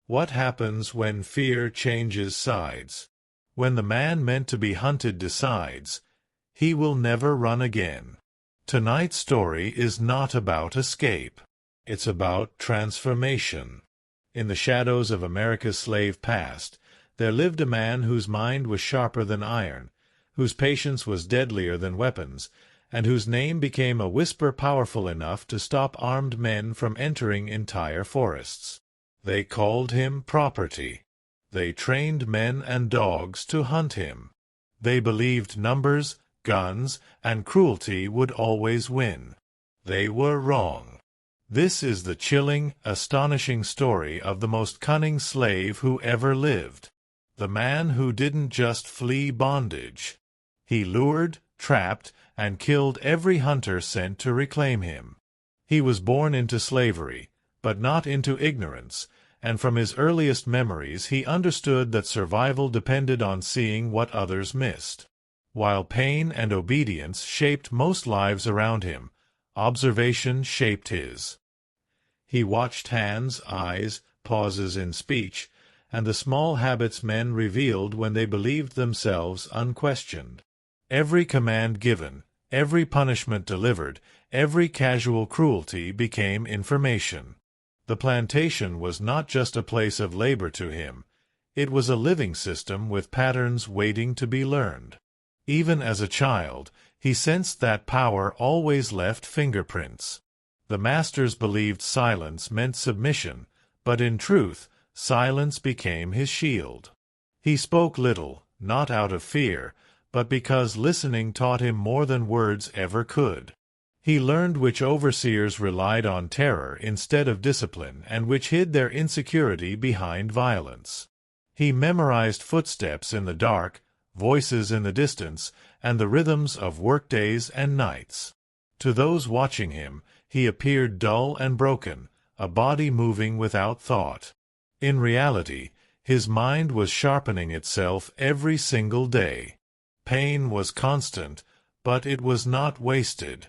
What happens when fear changes sides? When the man meant to be hunted decides, he will never run again. Tonight's story is not about escape. It's about transformation. In the shadows of America's slave past, there lived a man whose mind was sharper than iron, whose patience was deadlier than weapons, and whose name became a whisper powerful enough to stop armed men from entering entire forests. They called him Property. They trained men and dogs to hunt him. They believed numbers, guns, and cruelty would always win. They were wrong. This is the chilling, astonishing story of the most cunning slave who ever lived. The man who didn't just flee bondage. He lured, trapped, and killed every hunter sent to reclaim him. He was born into slavery, but not into ignorance, and from his earliest memories he understood that survival depended on seeing what others missed. While pain and obedience shaped most lives around him, observation shaped his. He watched hands, eyes, pauses in speech, and the small habits men revealed when they believed themselves unquestioned. Every command given, every punishment delivered, every casual cruelty became information. The plantation was not just a place of labor to him. It was a living system with patterns waiting to be learned. Even as a child, he sensed that power always left fingerprints. The masters believed silence meant submission, but in truth, silence became his shield. He spoke little, not out of fear, but because listening taught him more than words ever could. He learned which overseers relied on terror instead of discipline and which hid their insecurity behind violence. He memorized footsteps in the dark, voices in the distance, and the rhythms of workdays and nights. To those watching him, he appeared dull and broken, a body moving without thought. In reality, his mind was sharpening itself every single day. Pain was constant, but it was not wasted.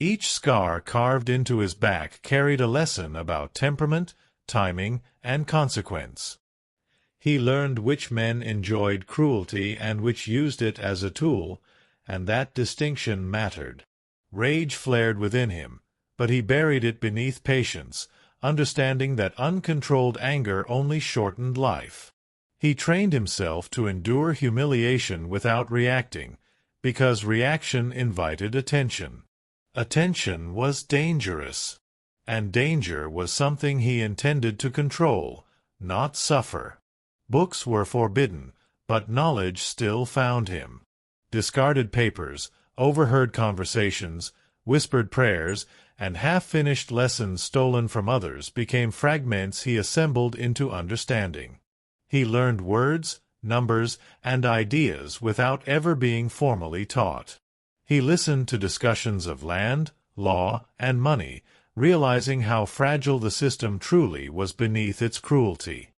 Each scar carved into his back carried a lesson about temperament, timing, and consequence. He learned which men enjoyed cruelty and which used it as a tool, and that distinction mattered. Rage flared within him, but he buried it beneath patience, understanding that uncontrolled anger only shortened life. He trained himself to endure humiliation without reacting, because reaction invited attention. Attention was dangerous, and danger was something he intended to control, not suffer. Books were forbidden, but knowledge still found him. Discarded papers, overheard conversations, whispered prayers, and half-finished lessons stolen from others became fragments he assembled into understanding. He learned words, numbers, and ideas without ever being formally taught. He listened to discussions of land, law, and money, realizing how fragile the system truly was beneath its cruelty.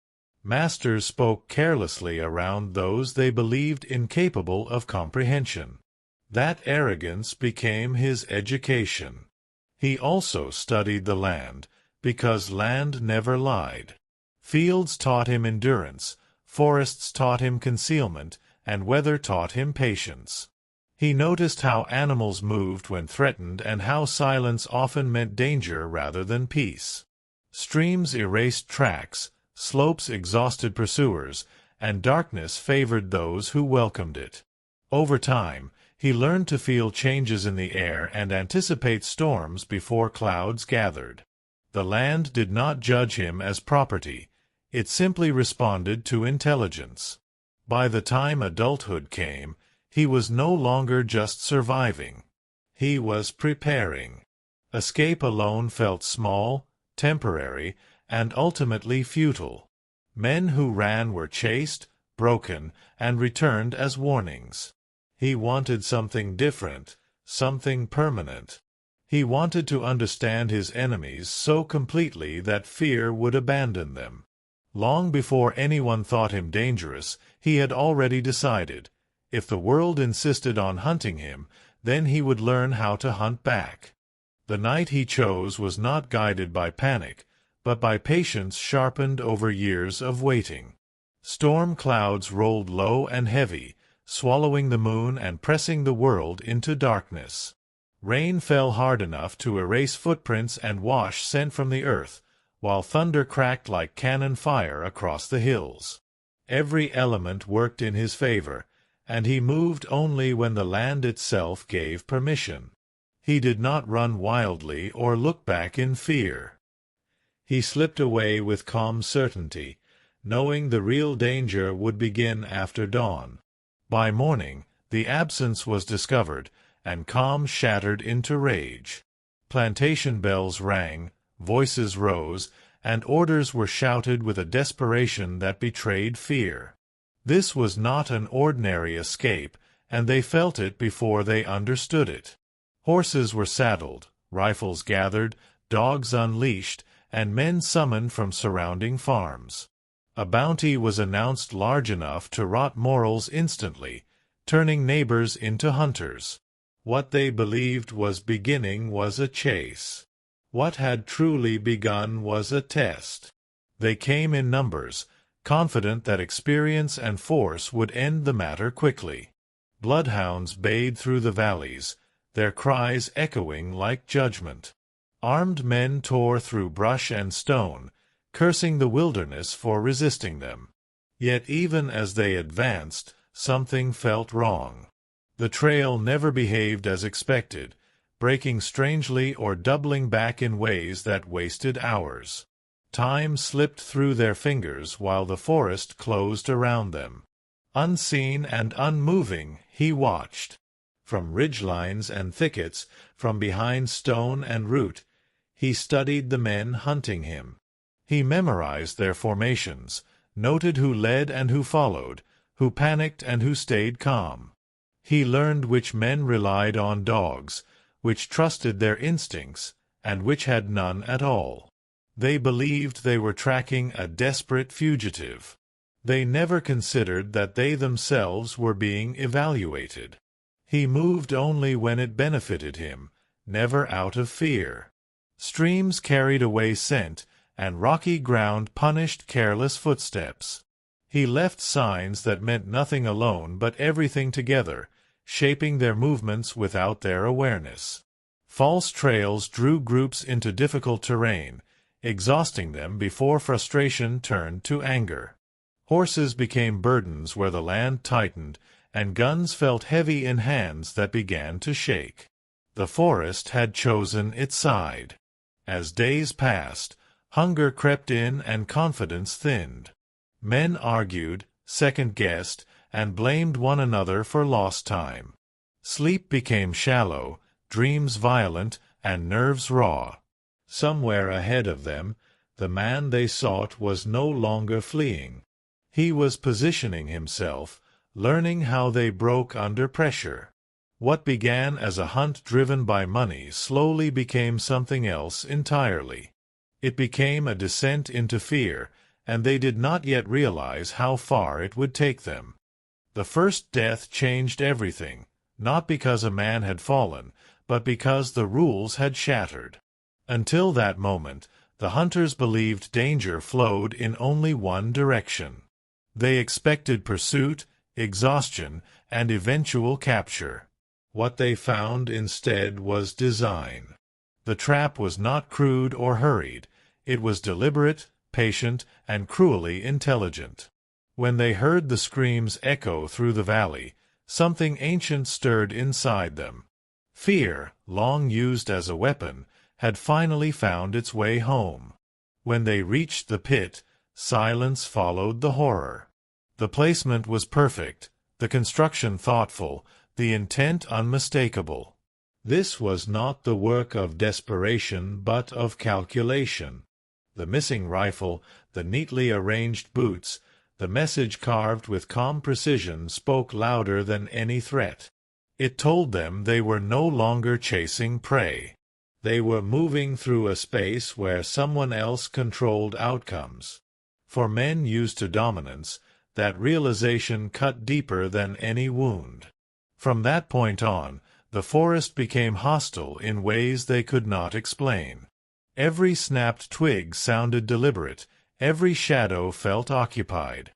Masters spoke carelessly around those they believed incapable of comprehension. That arrogance became his education. He also studied the land, because land never lied. Fields taught him endurance, forests taught him concealment, and weather taught him patience. He noticed how animals moved when threatened and how silence often meant danger rather than peace. Streams erased tracks, slopes exhausted pursuers, and darkness favored those who welcomed it. Over time, he learned to feel changes in the air and anticipate storms before clouds gathered. The land did not judge him as property. It simply responded to intelligence. By the time adulthood came, he was no longer just surviving. He was preparing. Escape alone felt small, temporary, and ultimately futile. Men who ran were chased, broken, and returned as warnings. He wanted something different, something permanent. He wanted to understand his enemies so completely that fear would abandon them. Long before anyone thought him dangerous, he had already decided, if the world insisted on hunting him, then he would learn how to hunt back. The night he chose was not guided by panic, but by patience sharpened over years of waiting. Storm clouds rolled low and heavy, swallowing the moon and pressing the world into darkness. Rain fell hard enough to erase footprints and wash scent from the earth, while thunder cracked like cannon fire across the hills. Every element worked in his favor, and he moved only when the land itself gave permission. He did not run wildly or look back in fear. He slipped away with calm certainty, knowing the real danger would begin after dawn. By morning, the absence was discovered, and calm shattered into rage. Plantation bells rang, voices rose, and orders were shouted with a desperation that betrayed fear. This was not an ordinary escape, and they felt it before they understood it. Horses were saddled, rifles gathered, dogs unleashed, and men summoned from surrounding farms. A bounty was announced large enough to rot morals instantly, turning neighbors into hunters. What they believed was beginning was a chase. What had truly begun was a test. They came in numbers, confident that experience and force would end the matter quickly. Bloodhounds bayed through the valleys, their cries echoing like judgment. Armed men tore through brush and stone, cursing the wilderness for resisting them. Yet even as they advanced, something felt wrong. The trail never behaved as expected, breaking strangely or doubling back in ways that wasted hours. Time slipped through their fingers while the forest closed around them. Unseen and unmoving, he watched. From ridgelines and thickets, from behind stone and root, he studied the men hunting him. He memorized their formations, noted who led and who followed, who panicked and who stayed calm. He learned which men relied on dogs, which trusted their instincts, and which had none at all. They believed they were tracking a desperate fugitive. They never considered that they themselves were being evaluated. He moved only when it benefited him, never out of fear. Streams carried away scent, and rocky ground punished careless footsteps. He left signs that meant nothing alone but everything together, shaping their movements without their awareness. False trails drew groups into difficult terrain, exhausting them before frustration turned to anger. Horses became burdens where the land tightened, and guns felt heavy in hands that began to shake. The forest had chosen its side. As days passed, hunger crept in and confidence thinned. Men argued, second-guessed, and blamed one another for lost time. Sleep became shallow, dreams violent, and nerves raw. Somewhere ahead of them, the man they sought was no longer fleeing. He was positioning himself, learning how they broke under pressure. What began as a hunt driven by money slowly became something else entirely. It became a descent into fear, and they did not yet realize how far it would take them. The first death changed everything, not because a man had fallen, but because the rules had shattered. Until that moment, the hunters believed danger flowed in only one direction. They expected pursuit, exhaustion, and eventual capture. What they found instead was design. The trap was not crude or hurried. It was deliberate, patient, and cruelly intelligent. When they heard the screams echo through the valley, something ancient stirred inside them. Fear, long used as a weapon, had finally found its way home. When they reached the pit, silence followed the horror. The placement was perfect, the construction thoughtful, the intent unmistakable. This was not the work of desperation but of calculation. The missing rifle, the neatly arranged boots, the message carved with calm precision spoke louder than any threat. It told them they were no longer chasing prey. They were moving through a space where someone else controlled outcomes. For men used to dominance, that realization cut deeper than any wound. From that point on, the forest became hostile in ways they could not explain. Every snapped twig sounded deliberate, every shadow felt occupied.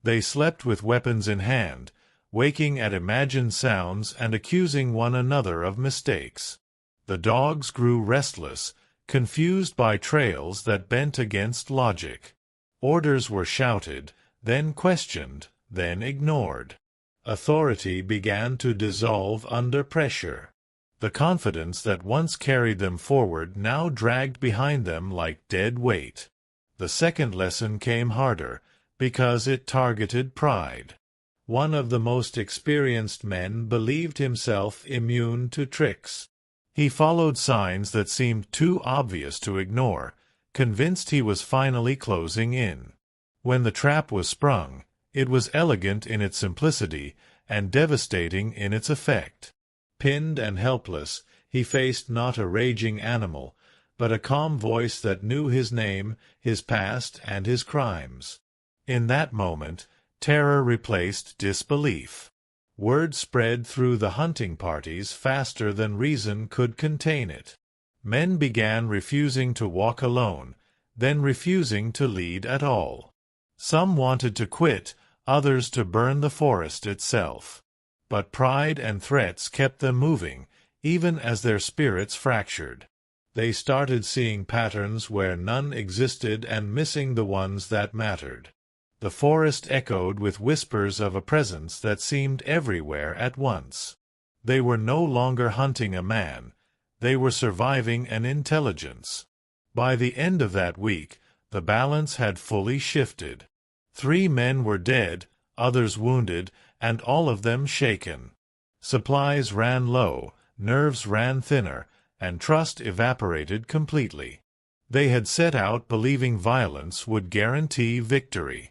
They slept with weapons in hand, waking at imagined sounds and accusing one another of mistakes. The dogs grew restless, confused by trails that bent against logic. Orders were shouted, then questioned, then ignored. Authority began to dissolve under pressure. The confidence that once carried them forward now dragged behind them like dead weight. The second lesson came harder, because it targeted pride. One of the most experienced men believed himself immune to tricks. He followed signs that seemed too obvious to ignore, convinced he was finally closing in. When the trap was sprung, it was elegant in its simplicity and devastating in its effect. Pinned and helpless, he faced not a raging animal, but a calm voice that knew his name, his past, and his crimes. In that moment, terror replaced disbelief. Word spread through the hunting parties faster than reason could contain it. Men began refusing to walk alone, then refusing to lead at all. Some wanted to quit, others to burn the forest itself. But pride and threats kept them moving, even as their spirits fractured. They started seeing patterns where none existed and missing the ones that mattered. The forest echoed with whispers of a presence that seemed everywhere at once. They were no longer hunting a man. They were surviving an intelligence. By the end of that week, the balance had fully shifted. 3 men were dead, others wounded, and all of them shaken. Supplies ran low, nerves ran thinner, and trust evaporated completely. They had set out believing violence would guarantee victory.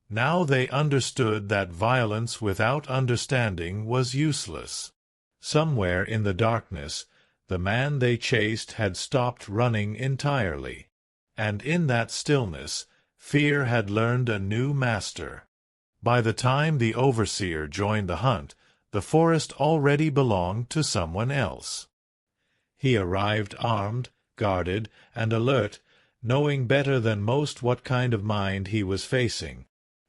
Now they understood that violence without understanding was useless. Somewhere in the darkness, the man they chased had stopped running entirely. And in that stillness, fear had learned a new master. By the time the overseer joined the hunt, the forest already belonged to someone else. He arrived armed, guarded, and alert, knowing better than most what kind of mind he was facing.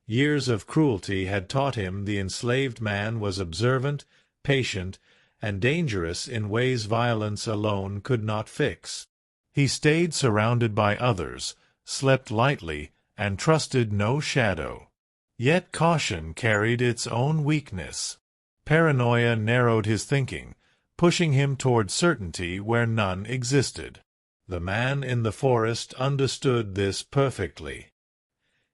Years of cruelty had taught him the enslaved man was observant, patient, and dangerous in ways violence alone could not fix. He stayed surrounded by others, slept lightly, and trusted no shadow. Yet caution carried its own weakness. Paranoia narrowed his thinking, pushing him toward certainty where none existed. The man in the forest understood this perfectly.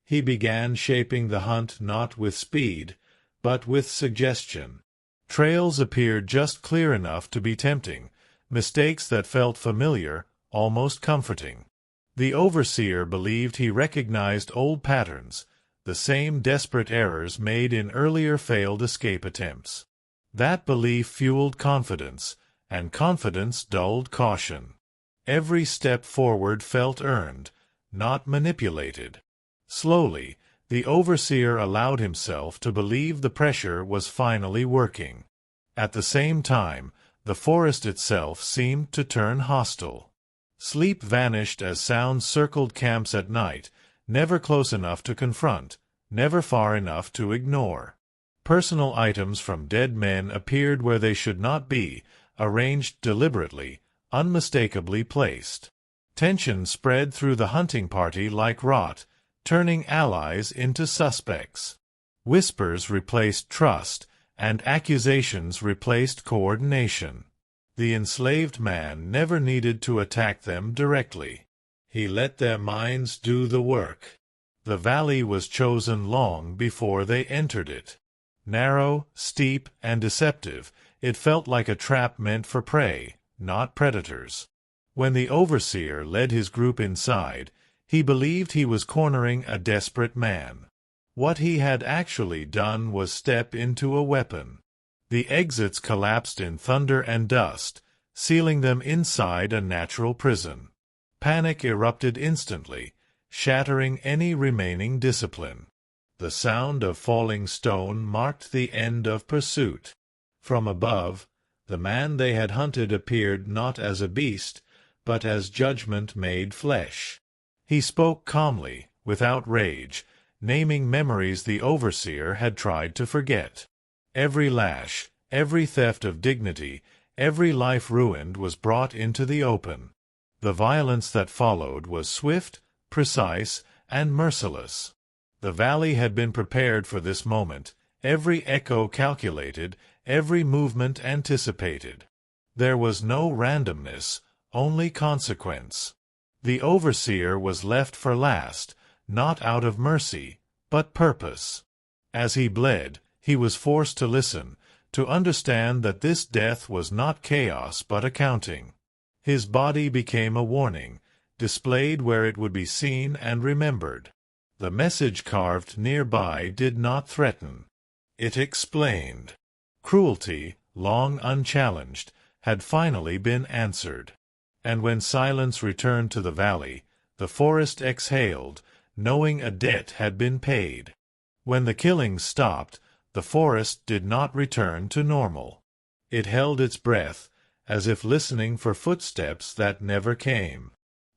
He began shaping the hunt not with speed, but with suggestion. Trails appeared just clear enough to be tempting, mistakes that felt familiar, almost comforting. The overseer believed he recognized old patterns, the same desperate errors made in earlier failed escape attempts. That belief fueled confidence, and confidence dulled caution. Every step forward felt earned, not manipulated. Slowly, the overseer allowed himself to believe the pressure was finally working. At the same time, the forest itself seemed to turn hostile. Sleep vanished as sounds circled camps at night, never close enough to confront, never far enough to ignore. Personal items from dead men appeared where they should not be, arranged deliberately, unmistakably placed. Tension spread through the hunting party like rot, turning allies into suspects. Whispers replaced trust, and accusations replaced coordination. The enslaved man never needed to attack them directly. He let their minds do the work. The valley was chosen long before they entered it. Narrow, steep, and deceptive, it felt like a trap meant for prey, not predators. When the overseer led his group inside, he believed he was cornering a desperate man. What he had actually done was step into a weapon. The exits collapsed in thunder and dust, sealing them inside a natural prison. Panic erupted instantly, shattering any remaining discipline. The sound of falling stone marked the end of pursuit. From above, the man they had hunted appeared not as a beast, but as judgment made flesh. He spoke calmly, without rage, naming memories the overseer had tried to forget. Every lash, every theft of dignity, every life ruined was brought into the open. The violence that followed was swift, precise, and merciless. The valley had been prepared for this moment, every echo calculated, every movement anticipated. There was no randomness, only consequence. The overseer was left for last, not out of mercy, but purpose. As he bled, he was forced to listen, to understand that this death was not chaos but accounting. His body became a warning, displayed where it would be seen and remembered. The message carved nearby did not threaten. It explained. Cruelty, long unchallenged, had finally been answered. And when silence returned to the valley, the forest exhaled, knowing a debt had been paid. When the killing stopped, the forest did not return to normal. It held its breath, as if listening for footsteps that never came.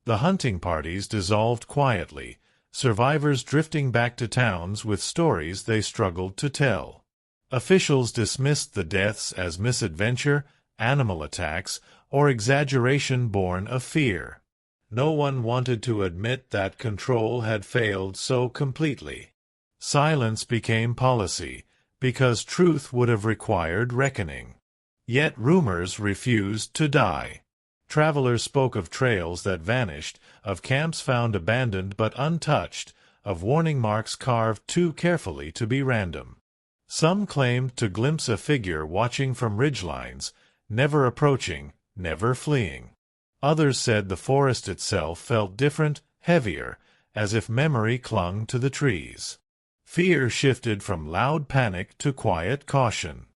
The hunting parties dissolved quietly, survivors drifting back to towns with stories they struggled to tell. Officials dismissed the deaths as misadventure, animal attacks, or exaggeration born of fear. No one wanted to admit that control had failed so completely. Silence became policy, because truth would have required reckoning. Yet rumors refused to die. Travelers spoke of trails that vanished, of camps found abandoned but untouched, of warning marks carved too carefully to be random. Some claimed to glimpse a figure watching from ridgelines, never approaching, never fleeing. Others said the forest itself felt different, heavier, as if memory clung to the trees. Fear shifted from loud panic to quiet caution.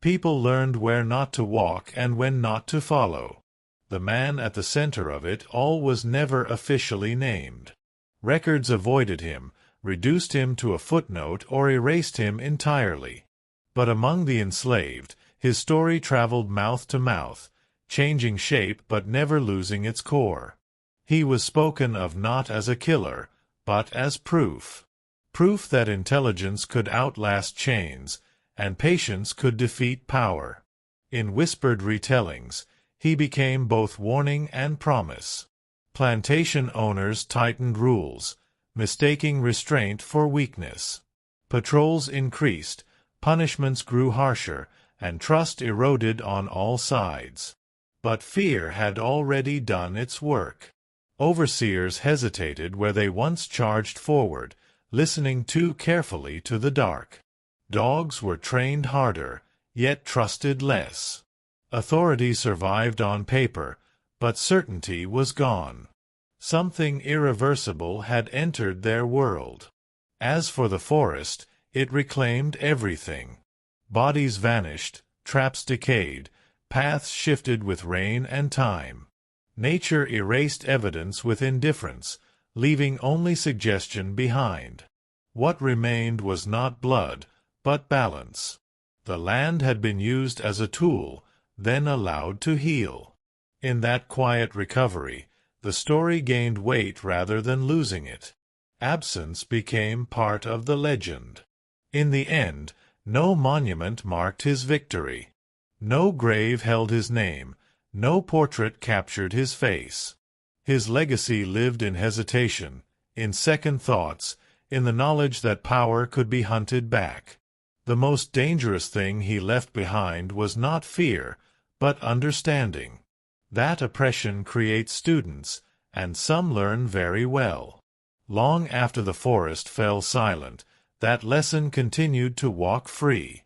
People learned where not to walk and when not to follow. The man at the center of it all was never officially named. Records avoided him, reduced him to a footnote, or erased him entirely. But among the enslaved, his story traveled mouth to mouth, changing shape but never losing its core. He was spoken of not as a killer, but as proof. Proof that intelligence could outlast chains, and patience could defeat power. In whispered retellings, he became both warning and promise. Plantation owners tightened rules, mistaking restraint for weakness. Patrols increased, punishments grew harsher, and trust eroded on all sides. But fear had already done its work. Overseers hesitated where they once charged forward, listening too carefully to the dark. Dogs were trained harder, yet trusted less. Authority survived on paper, but certainty was gone. Something irreversible had entered their world. As for the forest, it reclaimed everything. Bodies vanished, traps decayed, paths shifted with rain and time. Nature erased evidence with indifference, leaving only suggestion behind. What remained was not blood, but balance. The land had been used as a tool, then allowed to heal. In that quiet recovery, the story gained weight rather than losing it. Absence became part of the legend. In the end, no monument marked his victory. No grave held his name, no portrait captured his face. His legacy lived in hesitation, in second thoughts, in the knowledge that power could be hunted back. The most dangerous thing he left behind was not fear, but understanding. That oppression creates students, and some learn very well. Long after the forest fell silent, that lesson continued to walk free.